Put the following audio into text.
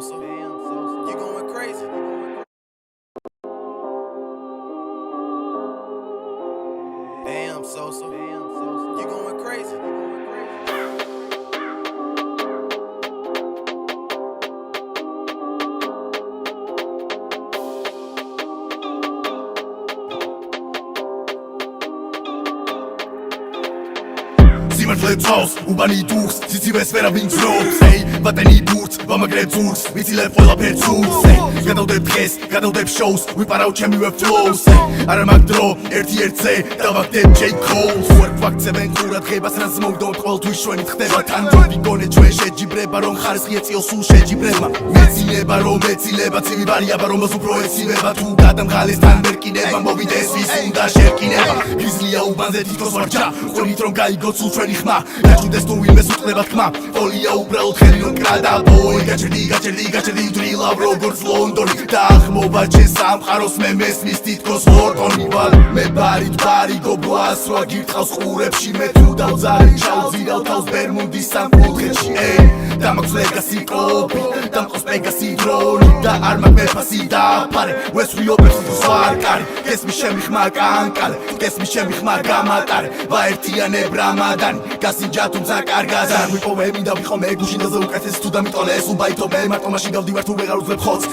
Sosa. You going crazy. Damn, Sosa. You going crazy. Simmerfle წავს, უბანი დუხს, სიცივეს ვერავინ ძრობს Ey, ვატენი ბურთს, ვამაგრებ ზურგს, ვიცილებ ყველაფერს სულს გადავდებ დღეს, გადავდებ შოუს, ვიპარავ ჩემივე ფლოუს არა მაგ დრო, ერთი-ერთზე, დავაგდებ J. Cole უარ გვაქცევენ ყურადღებას, რაც მოგდოთ ყოველთვის შვენით ხდება თანდო ვიგონე ჩვენ შეჯიბრება, რომ ხარისხი ეწიო სულ შეჯიბრება მეცილება, რომ მეცილება, ცივი ვარიაბა, რომელს უფრო ეცივება თუ გადამღალეს თან ვერ კიდება, მოვიდეს ვის უნდა შეკინება გიზლია უბანზე თითქოს ვარჯა, ყვინით რომ გაიგოთ სულ ჩვენი ხმა დაჭუდეს თუ ვინმეს უტყდება თქმა ოლია უბრალოდ ხელი რომ კრადა ბოი გაჭერდი დრილავ როგორც ლონდონი და ახმობა ჩემს სამყაროს მე მესმის თითქოს ლორდონი ვალ მე ბარი გობლას რა გირტყავს ყურებში მე თუ დავზარი ჩავძირავ თავს ბერმუდის სამკუთხედში დამაქვს ლეგასი კოპი დამყავს პეგასი დრონი და არ მაქვს მეფასი დაფარე ვესვიობებს ზვარკარი გესმის ჩემი ხმა კანკალე გესმის ჩემი ხმა გამატარე ვაერთიანებ რამადანი გასინჯა თუმცა კარგად არ ვიპოვე მინდა ვიყო მე გუშინდაზე უკეთეს თუ დამიტოლეს უბაითო მე მარტო მაშინ გავდივარ თუ ვეღარ უძლებ ხოც